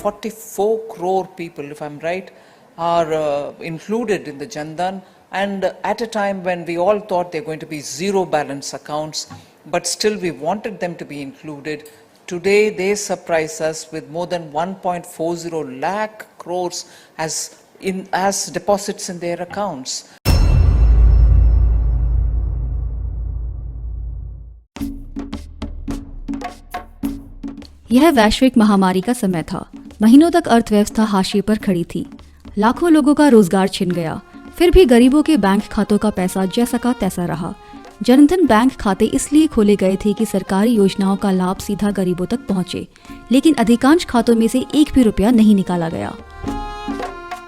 44 crore people, if I'm right, are included in the Jan Dhan, and at a time when we all thought they're going to be zero balance accounts, but still we wanted them to be included. Today they surprise us with more than 1.40 lakh crores as deposits in their accounts. यह वैश्विक महामारी का समय था। महीनों तक अर्थव्यवस्था हाशिए पर खड़ी थी। लाखों लोगों का रोजगार छिन गया। फिर भी गरीबों के बैंक खातों का पैसा जैसा का तैसा रहा। जनधन बैंक खाते इसलिए खोले गए थे कि सरकारी योजनाओं का लाभ सीधा गरीबों तक पहुंचे, लेकिन अधिकांश खातों में से एक भी रुपया नहीं निकाला गया।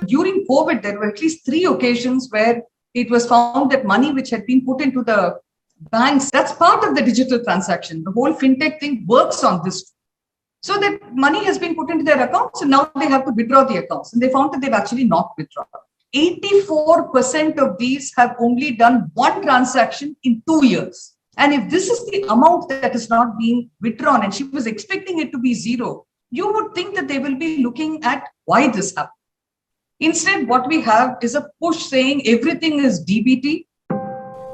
During COVID, there were at least 3 occasions where it was found that money which had been put into the banks, that's part of the digital transaction. The whole fintech thing works on this. So that money has been put into their accounts and now they have to withdraw the accounts. And they found that they've actually not withdrawn. 84% of these have only done one transaction in 2 years. And if this is the amount that is not being withdrawn and she was expecting it to be zero, you would think that they will be looking at why this happened. Instead, what we have is a push saying everything is DBT.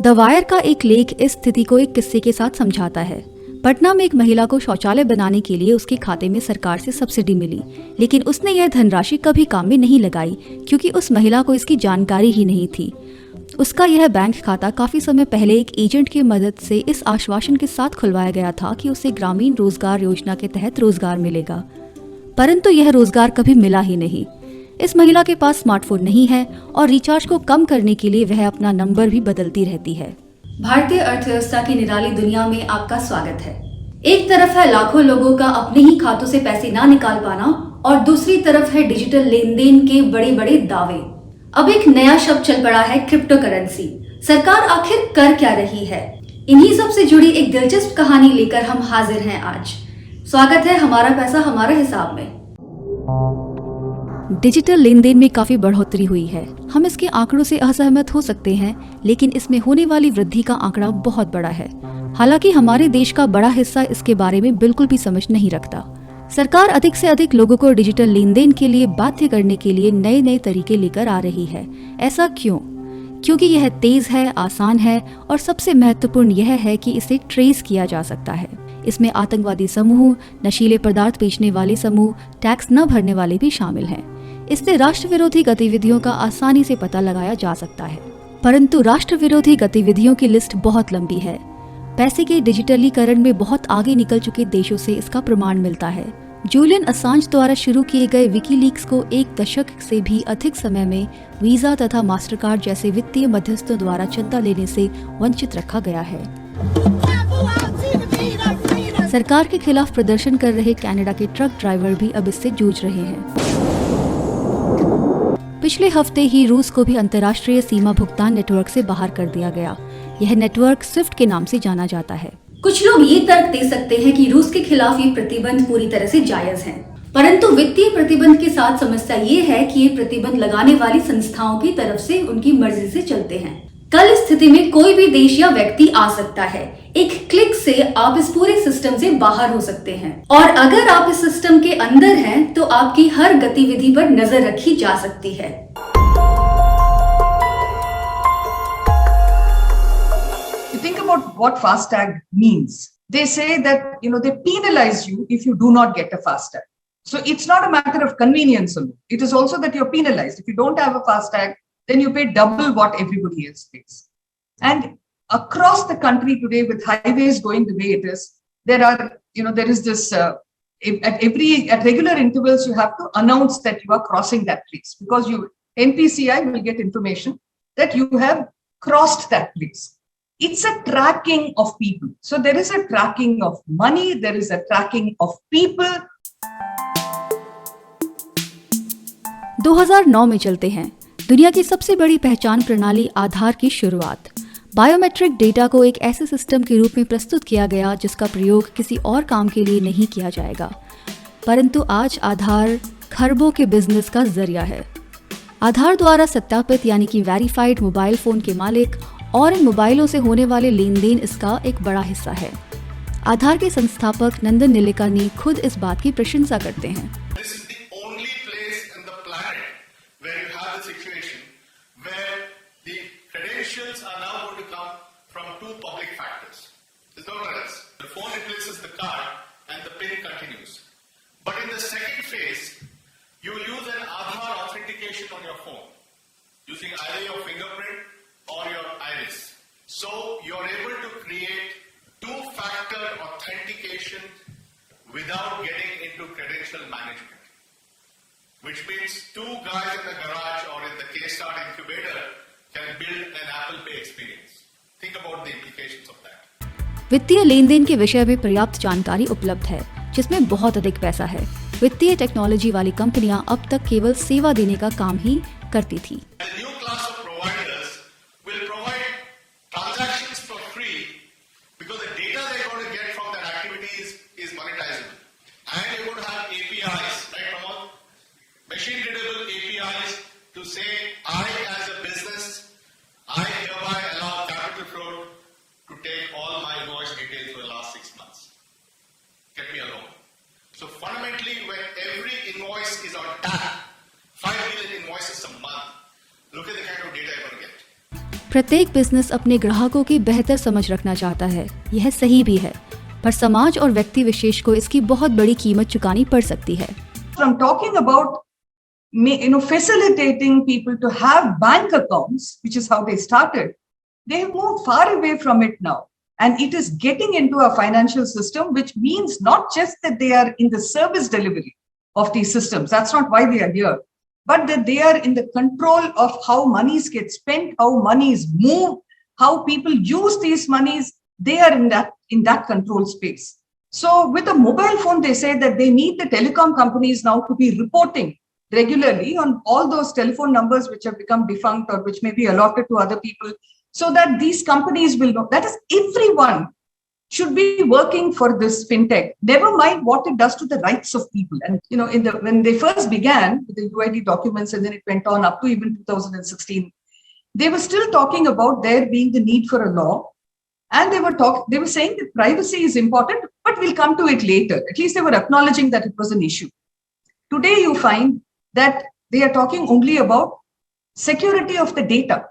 The wire का एक लेख इस स्थिति को एक किस्से के साथ समझाता है। पटना में एक महिला को शौचालय बनाने के लिए उसके खाते में सरकार से सब्सिडी मिली, लेकिन उसने यह धनराशि कभी काम में नहीं लगाई क्योंकि उस महिला को इसकी जानकारी ही नहीं थी। उसका यह बैंक खाता काफी समय पहले एक एजेंट की मदद से इस आश्वासन के साथ खुलवाया गया था कि उसे ग्रामीण रोजगार योजना के तहत रोजगार मिलेगा, परंतु यह रोजगार कभी मिला ही नहीं। इस महिला के पास स्मार्टफोन नहीं है और रिचार्ज को कम करने के लिए वह अपना नंबर भी बदलती रहती है। भारतीय अर्थव्यवस्था की निराली दुनिया में आपका स्वागत है। एक तरफ है लाखों लोगों का अपने ही खातों से पैसे ना निकाल पाना और दूसरी तरफ है डिजिटल लेन देन के बड़े बड़े दावे। अब एक नया शब्द चल पड़ा है, क्रिप्टो करेंसी। सरकार आखिर कर क्या रही है? इन्हीं सब से जुड़ी एक दिलचस्प कहानी लेकर हम हाजिर हैं आज। स्वागत है हमारा पैसा हमारे हिसाब में। डिजिटल लेन देन में काफी बढ़ोतरी हुई है। हम इसके आंकड़ों से असहमत हो सकते हैं, लेकिन इसमें होने वाली वृद्धि का आंकड़ा बहुत बड़ा है। हालांकि हमारे देश का बड़ा हिस्सा इसके बारे में बिल्कुल भी समझ नहीं रखता। सरकार अधिक से अधिक लोगों को डिजिटल लेन देन के लिए बाध्य करने के लिए नए नए तरीके लेकर आ रही है। ऐसा क्यों? क्योंकि यह तेज है, आसान है और सबसे महत्वपूर्ण यह है कि इसे ट्रेस किया जा सकता है। इसमें आतंकवादी समूह, नशीले पदार्थ बेचने वाले समूह, टैक्स न भरने वाले भी शामिल हैं। इससे राष्ट्र विरोधी गतिविधियों का आसानी से पता लगाया जा सकता है, परंतु राष्ट्र विरोधी गतिविधियों की लिस्ट बहुत लंबी है। पैसे के डिजिटलीकरण में बहुत आगे निकल चुके देशों से इसका प्रमाण मिलता है। जूलियन असांज द्वारा शुरू किए गए विकीलीक्स को 1 दशक से भी अधिक समय में वीजा तथा मास्टरकार्ड जैसे वित्तीय मध्यस्थों द्वारा चंदा लेने से वंचित रखा गया है। सरकार के खिलाफ प्रदर्शन कर रहे कनाडा के ट्रक ड्राइवर भी अब इससे जूझ रहे हैं। पिछले हफ्ते ही रूस को भी अंतर्राष्ट्रीय सीमा भुगतान नेटवर्क से बाहर कर दिया गया। यह नेटवर्क स्विफ्ट के नाम से जाना जाता है। कुछ लोग ये तर्क दे सकते हैं कि रूस के खिलाफ ये प्रतिबंध पूरी तरह से जायज हैं, परंतु वित्तीय प्रतिबंध के साथ समस्या ये है कि ये प्रतिबंध लगाने वाली संस्थाओं की तरफ से उनकी मर्जी से चलते हैं। कल इस स्थिति में कोई भी देश या व्यक्ति आ सकता है। एक क्लिक से आप इस पूरे सिस्टम से बाहर हो सकते हैं, और अगर आप इस सिस्टम के अंदर हैं, तो आपकी हर गतिविधि पर नजर रखी जा सकती है। You think about what FASTag means. They say that, they penalize you if you do not get a FASTag. So it's not a matter of convenience alone. It is also that you're penalized. If you don't have a FASTag, then you pay double what everybody else pays. And across the country today, with highways going the way it is, there is this, at regular intervals, you have to announce that you are crossing that place, because NPCI will get information that you have crossed that place. It's a tracking of people. So there is a tracking of money, there is a tracking of people. 2009 में चलते हैं। दुनिया की सबसे बड़ी पहचान प्रणाली आधार की शुरुआत। बायोमेट्रिक डेटा को एक ऐसे सिस्टम के रूप में प्रस्तुत किया गया जिसका प्रयोग किसी और काम के लिए नहीं किया जाएगा, परंतु आज आधार खरबों के बिजनेस का जरिया है। आधार द्वारा सत्यापित यानी कि वेरीफाइड मोबाइल फोन के मालिक और इन मोबाइलों से होने वाले लेन देन इसका एक बड़ा हिस्सा है। आधार के संस्थापक नंदन निलेकानी खुद इस बात की प्रशंसा करते हैं। there's no errors. The phone replaces the card and the PIN continues. But in the second phase, you will use an Aadhaar authentication on your phone using either your fingerprint or your iris. So you're able to create two-factor authentication without getting into credential management. Which means two guys in the garage or in the K-Start incubator can build an Apple Pay experience. Think about the implications of that. वित्तीय लेन then के विषय में पर्याप्त जानकारी उपलब्ध है, जिसमें बहुत अधिक पैसा है। वित्तीय टेक्नोलॉजी वाली कंपनियां अब तक केवल सेवा देने का काम ही करती थी। A new class of providers will provide transactions for free because the data they're going to get from their activities is monetizable. And you're going to have APIs, right, Pramod? Machine readable APIs to say, I as a business, I hereby allow Capital Flow to take all my invoice details for the last 6 months. Get me a loan. So fundamentally, when every invoice is on tap, 5 million invoices a month, look at the kind of data you're going to get. प्रत्येक business अपने ग्राहकों की बेहतर समझ रखना चाहता है, यह सही भी है, पर समाज और व्यक्ति विशेष को इसकी बहुत बड़ी कीमत चुकानी पड़ सकती है। From talking about facilitating people to have bank accounts, which is how they started, they have moved far away from it now. And it is getting into a financial system, which means not just that they are in the service delivery of these systems. That's not why they are here. But that they are in the control of how monies get spent, how monies move, how people use these monies. They are in that control space. So with a mobile phone, they say that they need the telecom companies now to be reporting regularly on all those telephone numbers which have become defunct or which may be allotted to other people, so that these companies will know. That is, everyone should be working for this fintech. Never mind what it does to the rights of people. And when they first began with the UID documents, and then it went on up to even 2016, they were still talking about there being the need for a law, and they were saying that privacy is important, but we'll come to it later. At least they were acknowledging that it was an issue. Today, you find that they are talking only about security of the data.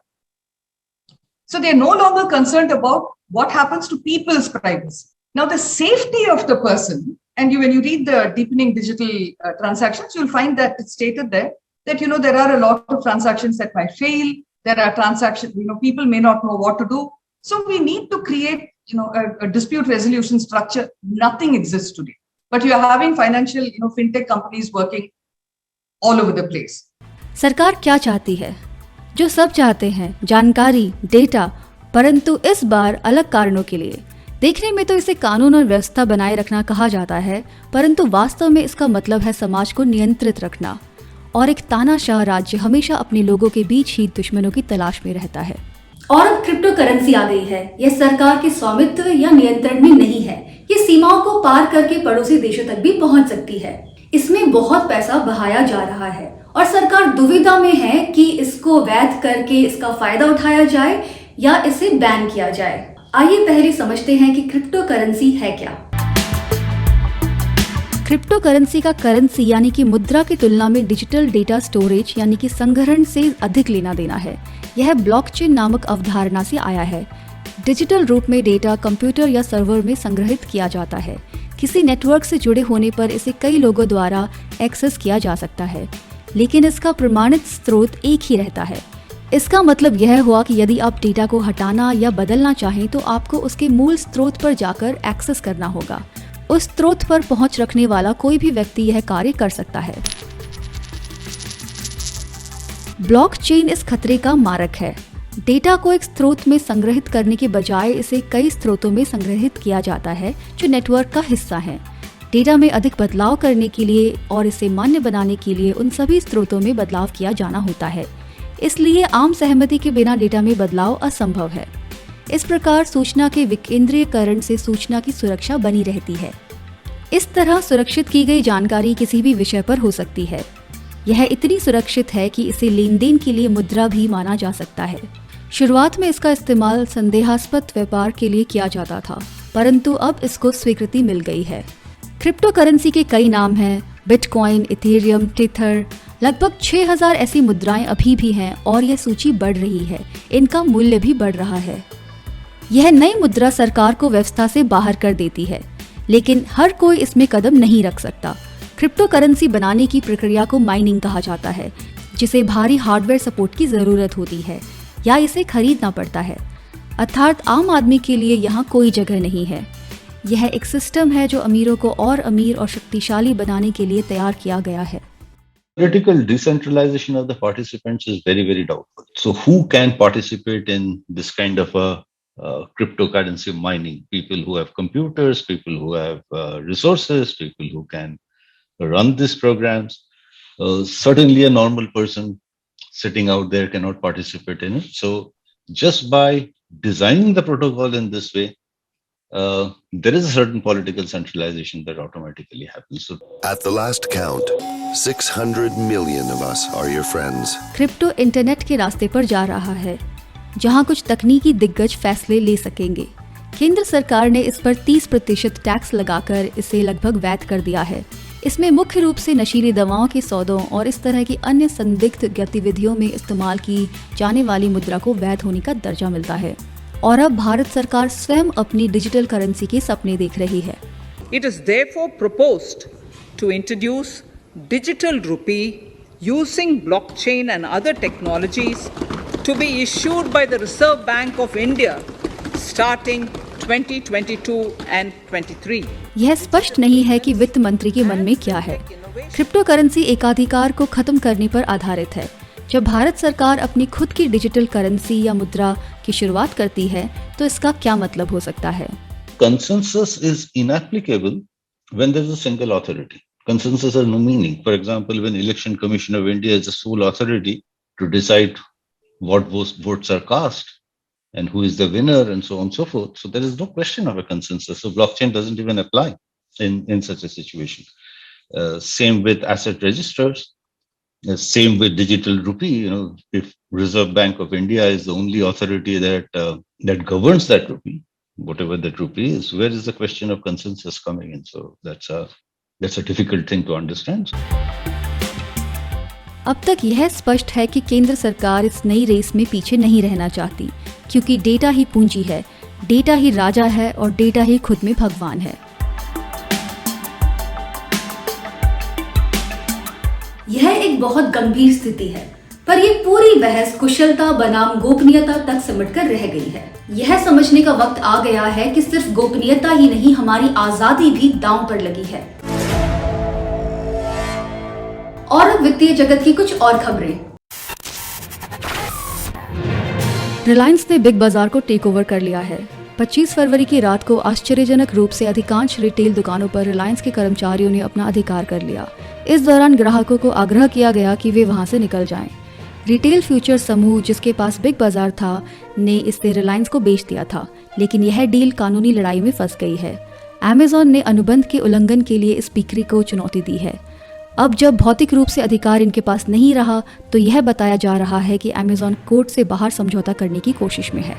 So they are no longer concerned about what happens to people's privacy. Now, the safety of the person, and when you read the deepening digital transactions, you'll find that it's stated there that, there are a lot of transactions that might fail. There are transactions, people may not know what to do. So we need to create, a dispute resolution structure. Nothing exists today. But you are having financial, fintech companies working all over the place. सरकार क्या चाहती है? जो सब चाहते हैं, जानकारी, data, परंतु इस बार अलग कारणों के लिए। देखने में तो इसे कानून और व्यवस्था बनाए रखना कहा जाता है, परंतु वास्तव में इसका मतलब है समाज को नियंत्रित रखना। और एक तानाशाह राज्य हमेशा अपने लोगों के बीच ही दुश्मनों की तलाश में रहता है। और अब क्रिप्टो करेंसी आ गई है। यह सरकार के स्वामित्व या नियंत्रण में नहीं है। ये सीमाओं को पार करके पड़ोसी देशों तक भी पहुंच सकती है। इसमें बहुत पैसा बहाया जा रहा है और सरकार दुविधा में है कि इसको वैध करके इसका फायदा उठाया जाए या इसे बैन किया जाए। आइए पहले समझते हैं कि क्रिप्टो करेंसी है क्या। क्रिप्टो करेंसी का करेंसी यानी कि मुद्रा की तुलना में डिजिटल डेटा स्टोरेज यानी कि संग्रहण से अधिक लेना देना है। यह ब्लॉकचेन नामक अवधारणा से आया है। डिजिटल रूप में डेटा कंप्यूटर या सर्वर में संग्रहित किया जाता है। किसी नेटवर्क से जुड़े होने पर इसे कई लोगों द्वारा एक्सेस किया जा सकता है, लेकिन इसका प्रमाणित स्रोत एक ही रहता है। इसका मतलब यह हुआ कि यदि आप डेटा को हटाना या बदलना चाहें तो आपको उसके मूल स्रोत पर जाकर एक्सेस करना होगा। उस स्रोत पर पहुंच रखने वाला कोई भी व्यक्ति यह कार्य कर सकता है। ब्लॉकचेन इस खतरे का मारक है। डेटा को एक स्रोत में संग्रहित करने के बजाय इसे कई स्रोतों में संग्रहित किया जाता है जो नेटवर्क का हिस्सा है। डेटा में अधिक बदलाव करने के लिए और इसे मान्य बनाने के लिए उन सभी स्रोतों में बदलाव किया जाना होता है। इसलिए आम सहमति के बिना डेटा में बदलाव असंभव है। इस प्रकार सूचना के विकेंद्रीयकरण से सूचना की सुरक्षा बनी रहती है। इस तरह सुरक्षित की गई जानकारी किसी भी विषय पर हो सकती है। यह इतनी सुरक्षित है कि इसे लेन देन के लिए मुद्रा भी माना जा सकता है। शुरुआत में इसका इस्तेमाल संदेहास्पद व्यापार के लिए किया जाता था, परंतु अब इसको स्वीकृति मिल गई है। क्रिप्टो करेंसी के कई नाम हैं, बिटकॉइन, इथेरियम, टेथर। लगभग 6000 ऐसी मुद्राएं अभी भी हैं और यह सूची बढ़ रही है। इनका मूल्य भी बढ़ रहा है। यह नई मुद्रा सरकार को व्यवस्था से बाहर कर देती है, लेकिन हर कोई इसमें कदम नहीं रख सकता। क्रिप्टो करेंसी बनाने की प्रक्रिया को माइनिंग कहा जाता है, जिसे भारी हार्डवेयर सपोर्ट की जरूरत होती है या इसे खरीदना पड़ता है, अर्थात आम आदमी के लिए यहाँ कोई जगह नहीं है। यह एक सिस्टम है जो अमीरों को और अमीर और शक्तिशाली बनाने के लिए तैयार किया गया है। Political decentralization of the participants is very, very doubtful. So who can participate in this kind of a cryptocurrency mining? People who have computers, people who have resources, people who can run these programs. Certainly a normal person sitting out there cannot participate in it. So just by designing the protocol in this way, there is a certain political centralization that automatically happens. So, at the last count, 600 million of us are your friends. Crypto internet के रास्ते पर जा रहा है, जहां कुछ तकनीकी दिग्गज फैसले ले सकेंगे। केंद्र सरकार ने इस पर 30% टैक्स लगाकर इसे लगभग वैध कर दिया है। इसमें मुख्य रूप से नशीली दवाओं के सौदों और इस तरह की अन्य संदिग्ध गतिविधियों में इस्तेमाल की जाने वाली मुद्रा को वैध होने का दर्जा मिलता है। और अब भारत सरकार स्वयं अपनी डिजिटल करेंसी के सपने देख रही है। It is therefore proposed to introduce digital rupee using blockchain and other technologies to be issued by the Reserve Bank of India starting 2022 and 23. यह स्पष्ट नहीं है कि वित्त मंत्री के मन में क्या है। क्रिप्टो करेंसी एकाधिकार को खत्म करने पर आधारित है। जब भारत सरकार अपनी खुद की डिजिटल करेंसी या मुद्रा की शुरुआत करती है, तो इसका क्या मतलब हो सकता है? consensus is inapplicable when there is a single authority. Consensus has no meaning. For example, when Election Commission of India is the sole authority to decide what votes are cast and who is the winner and so on and so forth. So there is no question of a consensus. So blockchain doesn't even apply in such a situation. Same with asset registers. Same with digital rupee. If Reserve Bank of India is the only authority that governs that rupee, whatever that rupee is, where is the question of consensus coming in? So that's a difficult thing to understand. अब तक यह स्पष्ट है कि केंद्र सरकार इस नई रेस में पीछे नहीं रहना चाहती, क्योंकि डेटा ही पूंजी है, डेटा ही राजा है और डेटा ही खुद में भगवान है। यह एक बहुत गंभीर स्थिति है, पर ये पूरी बहस कुशलता बनाम गोपनीयता तक सिमटकर रह गई है। यह समझने का वक्त आ गया है कि सिर्फ गोपनीयता ही नहीं, हमारी आजादी भी दांव पर लगी है। और अब वित्तीय जगत की कुछ और खबरें। रिलायंस ने बिग बाजार को टेक ओवर कर लिया है। 25 फरवरी की रात को आश्चर्यजनक रूप से अधिकांश रिटेल दुकानों पर रिलायंस के कर्मचारियों ने अपना अधिकार कर लिया। इस दौरान ग्राहकों को आग्रह किया गया कि वे वहां से निकल जाएं। रिटेल फ्यूचर समूह, जिसके पास बिग बाजार था, ने इसे रिलायंस को बेच दिया था, लेकिन यह डील कानूनी लड़ाई में फंस गई है। अमेज़न ने अनुबंध के उल्लंघन के लिए इस बिक्री को चुनौती दी है। अब जब भौतिक रूप से अधिकार इनके पास नहीं रहा, तो यह बताया जा रहा है कि अमेज़न कोर्ट से बाहर समझौता करने की कोशिश में है।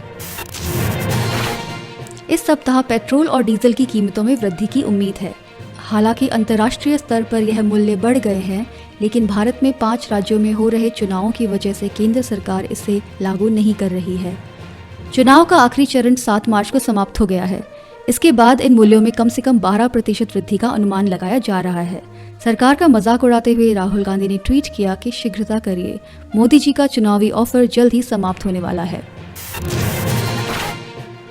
इस सप्ताह पेट्रोल और डीजल की कीमतों में वृद्धि की उम्मीद है। हालांकि अंतर्राष्ट्रीय स्तर पर यह मूल्य बढ़ गए हैं, लेकिन भारत में 5 राज्यों में हो रहे चुनावों की वजह से केंद्र सरकार इसे लागू नहीं कर रही है। चुनाव का आखिरी चरण 7 मार्च को समाप्त हो गया है। इसके बाद इन मूल्यों में कम से कम 12% वृद्धि का अनुमान लगाया जा रहा है। सरकार का मजाक उड़ाते हुए राहुल गांधी ने ट्वीट किया कि शीघ्रता करिए, मोदी जी का चुनावी ऑफर जल्द ही समाप्त होने वाला है।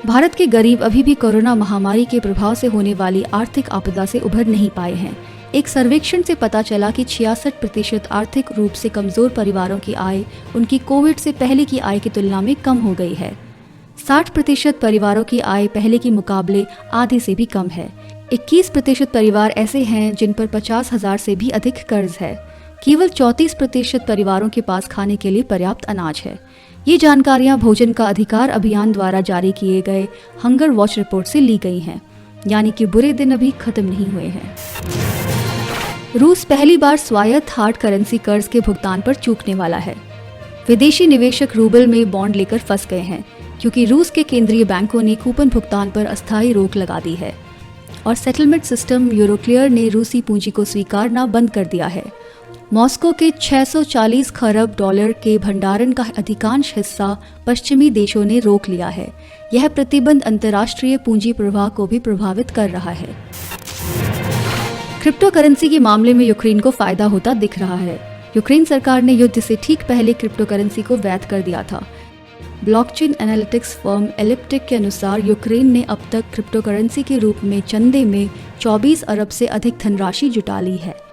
भारत के गरीब अभी भी कोरोना महामारी के प्रभाव से होने वाली आर्थिक आपदा से उभर नहीं पाए हैं। एक सर्वेक्षण से पता चला कि 66% आर्थिक रूप से कमजोर परिवारों की आय उनकी कोविड से पहले की आय की तुलना में कम हो गई है। 60% परिवारों की आय पहले के मुकाबले आधे से भी कम है। 21% परिवार ऐसे हैं जिन पर 50,000 से भी अधिक कर्ज है। केवल 34% परिवारों के पास खाने के लिए पर्याप्त अनाज है। ये जानकारियां भोजन का अधिकार अभियान द्वारा जारी किए गए हंगर वॉच रिपोर्ट से ली गई हैं, यानी कि बुरे दिन अभी खत्म नहीं हुए हैं। रूस पहली बार स्वायत्त हार्ड करेंसी कर्ज के भुगतान पर चूकने वाला है। विदेशी निवेशक रूबल में बॉन्ड लेकर फंस गए हैं, क्योंकि रूस के केंद्रीय बैंकों ने कूपन भुगतान पर अस्थायी रोक लगा दी है और सेटलमेंट सिस्टम यूरोक्लियर ने रूसी पूंजी को स्वीकारना बंद कर दिया है। मॉस्को के 640 खरब डॉलर के भंडारण का अधिकांश हिस्सा पश्चिमी देशों ने रोक लिया है। यह प्रतिबंध अंतर्राष्ट्रीय पूंजी प्रवाह को भी प्रभावित कर रहा है। क्रिप्टो करेंसी के मामले में यूक्रेन को फायदा होता दिख रहा है। यूक्रेन सरकार ने युद्ध से ठीक पहले क्रिप्टो करेंसी को वैध कर दिया था। ब्लॉकचेन एनालिटिक्स फर्म एलिप्टिक के अनुसार यूक्रेन ने अब तक क्रिप्टो करेंसी के रूप में चंदे में 24 अरब से अधिक धनराशि जुटा ली है।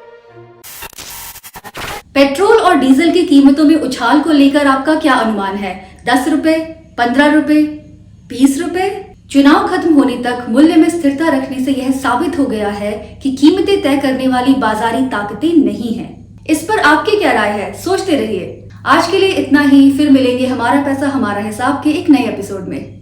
पेट्रोल और डीजल की कीमतों में उछाल को लेकर आपका क्या अनुमान है? 10 रुपए, 15 रुपए, 20 रुपए? चुनाव खत्म होने तक मूल्य में स्थिरता रखने से यह साबित हो गया है कि कीमतें तय करने वाली बाजारी ताकतें नहीं हैं। इस पर आपकी क्या राय है? सोचते रहिए। आज के लिए इतना ही, फिर मिलेंगे हमारा पैसा हमारा हिसाब के एक नए एपिसोड में।